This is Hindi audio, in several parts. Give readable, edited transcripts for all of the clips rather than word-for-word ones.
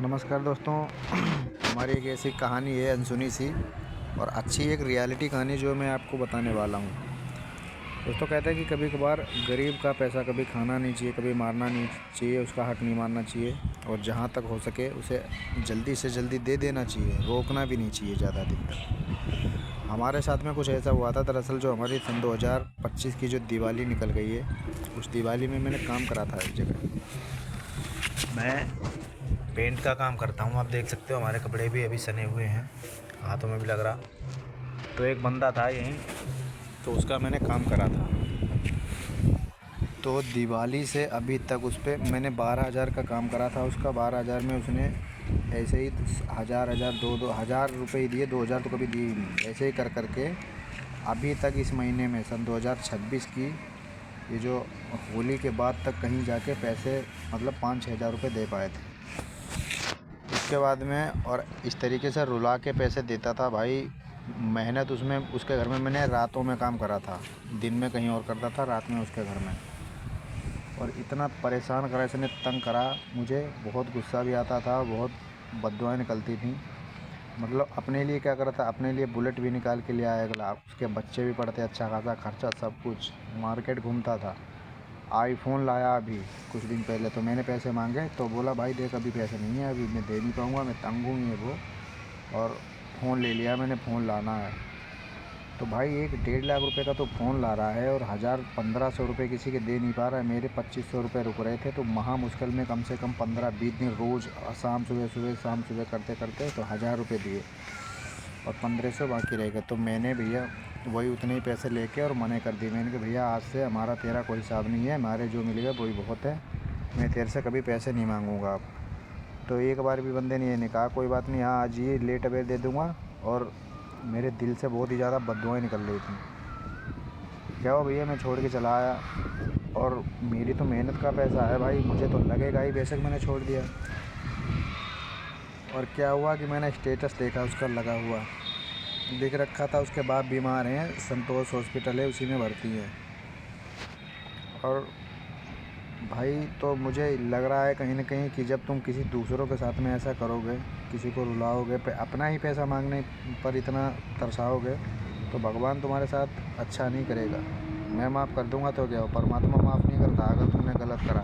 नमस्कार दोस्तों। हमारी एक ऐसी कहानी है अनसुनी सी और अच्छी एक रियलिटी कहानी जो मैं आपको बताने वाला हूँ। दोस्तों कहते हैं कि कभी कभार गरीब का पैसा कभी खाना नहीं चाहिए, कभी मारना नहीं चाहिए, उसका हक नहीं मारना चाहिए और जहाँ तक हो सके उसे जल्दी से जल्दी दे देना चाहिए, रोकना भी नहीं चाहिए ज़्यादा दिन तक। हमारे साथ में कुछ ऐसा हुआ था। दरअसल जो हमारी सन 2025 की जो दिवाली निकल गई है, उस दिवाली में मैंने काम करा था एक जगह। मैं पेंट का काम करता हूँ। आप देख सकते हो हमारे कपड़े भी अभी सने हुए हैं, हाथों में भी लग रहा। तो एक बंदा था यहीं, तो उसका मैंने काम करा था। तो दिवाली से अभी तक उस पर मैंने 12,000 का काम करा था। उसका 12,000 में उसने ऐसे ही हज़ार हज़ार दो दो हज़ार रुपये ही दिए, 2,000 तो कभी दिए ही नहीं। ऐसे ही कर करके अभी तक इस महीने में सन 2026 की ये जो होली के बाद तक कहीं जाके पैसे मतलब 5-6 हज़ार रुपये दे पाए थे। उसके बाद में और इस तरीके से रुला के पैसे देता था भाई। मेहनत उसमें उसके घर में मैंने रातों में काम करा था, दिन में कहीं और करता था, रात में उसके घर में। और इतना परेशान करा, इसने तंग करा मुझे, बहुत गुस्सा भी आता था, बहुत बददुआएं निकलती थी। मतलब अपने लिए क्या करा था, अपने लिए बुलेट भी निकाल के ले आया अगला, उसके बच्चे भी पढ़ते, अच्छा खासा खर्चा, सब कुछ। मार्केट घूमता था, आईफोन लाया अभी कुछ दिन पहले। तो मैंने पैसे मांगे तो बोला भाई देख अभी पैसे नहीं है, अभी मैं दे नहीं पाऊँगा, मैं तंग हूँ ये वो। और फ़ोन ले लिया मैंने, फ़ोन लाना है। तो भाई 1-1.5 लाख रुपए का तो फ़ोन ला रहा है और 1,000-1,500 रुपये किसी के दे नहीं पा रहा है। मेरे 2,500 रुपये रुक रहे थे, तो महा मुश्किल में कम से कम 15-20 दिन रोज़ शाम सुबह सुबह शाम सुबह करते करते तो 1,000 रुपये दिए और 1,500 बाकी रह गए। तो मैंने भैया वही उतने ही पैसे लेके और मना कर दिए। मैंने कहा भैया आज से हमारा तेरा कोई हिसाब नहीं है, हमारे जो मिलेगा वही बहुत है, मैं तेरे से कभी पैसे नहीं मांगूंगा अब। तो एक बार भी बंदे ने ये नहीं कहा कोई बात नहीं, हाँ आज ये लेट अवेयर दे दूँगा। और मेरे दिल से बहुत ही ज़्यादा बददुआएं निकल रही थी। क्या हुआ भैया, मैं छोड़ के चला आया और मेरी तो मेहनत का पैसा है भाई, मुझे तो लगेगा ही, बेशक मैंने छोड़ दिया। और क्या हुआ कि मैंने स्टेटस देखा उसका लगा हुआ, लिख रखा था उसके बाप बीमार हैं, संतोष हॉस्पिटल है, उसी में भर्ती हैं। और भाई तो मुझे लग रहा है कहीं ना कहीं कि जब तुम किसी दूसरों के साथ में ऐसा करोगे, किसी को रुलाओगे, अपना ही पैसा मांगने पर इतना तरसाओगे, तो भगवान तुम्हारे साथ अच्छा नहीं करेगा। मैं माफ़ कर दूंगा तो क्या हो, परमात्मा माफ़ नहीं करता अगर तुमने गलत करा।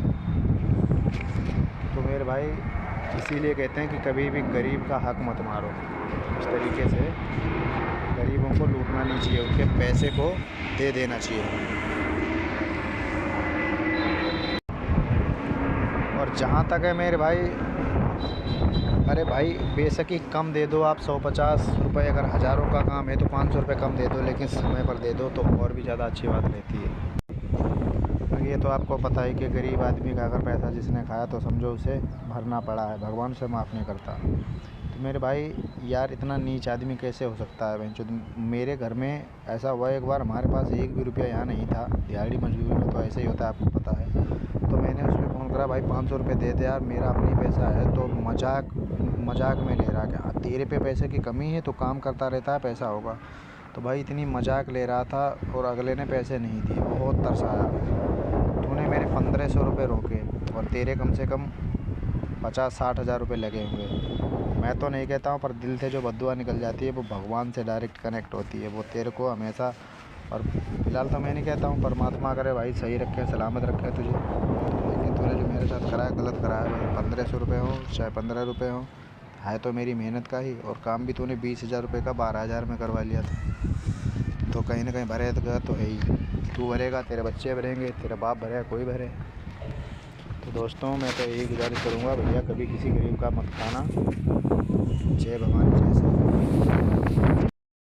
तो मेरे भाई इसीलिए कहते हैं कि कभी भी गरीब का हक मत मारो। इस तरीके से गरीबों को लूटना नहीं चाहिए, उनके पैसे को दे देना चाहिए। और जहाँ तक है मेरे भाई, अरे भाई बेशक ही कम दे दो आप, 150 रुपये, अगर हज़ारों का काम है तो 500 रुपये कम दे दो, लेकिन समय पर दे दो तो और भी ज़्यादा अच्छी बात रहती है। ये तो आपको पता है कि गरीब आदमी का अगर पैसा जिसने खाया तो समझो उसे भरना पड़ा है, भगवान से माफ़ नहीं करता। तो मेरे भाई यार इतना नीच आदमी कैसे हो सकता है बहनचोद। मेरे घर में ऐसा हुआ एक बार, हमारे पास एक भी रुपया यहाँ नहीं था, दिहाड़ी मजदूरी में तो ऐसे ही होता है, आपको पता है। तो मैंने उसमें फ़ोन करा, भाई 500 रुपये दे दे यार, मेरा अपनी पैसा है। तो मजाक में ले रहा, क्या तेरे पे पैसे की कमी है, तो काम करता रहता है पैसा होगा। तो भाई इतनी मजाक ले रहा था और अगले ने पैसे नहीं दिए, बहुत तरसाया। तूने मेरे 1,500 रुपये रोके और तेरे कम से कम 50-60 हज़ार रुपये लगे होंगे। मैं तो नहीं कहता हूँ, पर दिल से जो बद्दुआ निकल जाती है वो भगवान से डायरेक्ट कनेक्ट होती है, वो तेरे को हमेशा। और फिलहाल तो मैं नहीं कहता हूँ, परमात्मा करे भाई सही रखे, सलामत रखे तुझे, लेकिन तूने जो मेरे साथ करा है गलत करा है भाई। 1,500 रुपये हो चाहे 15 रुपये हो, है तो मेरी मेहनत का ही, और काम भी तूने 20,000 रुपये का 12,000 में करवा लिया था। तो कहीं ना कहीं भरेगा तो है ही, तू भरेगा, तेरे बच्चे भरेंगे, तेरा बाप भरेगा, कोई भरे। तो दोस्तों मैं तो यही गुजारिश करूँगा, भैया कभी किसी गरीब का मत खाना। जय भवानी, जय श्री राम।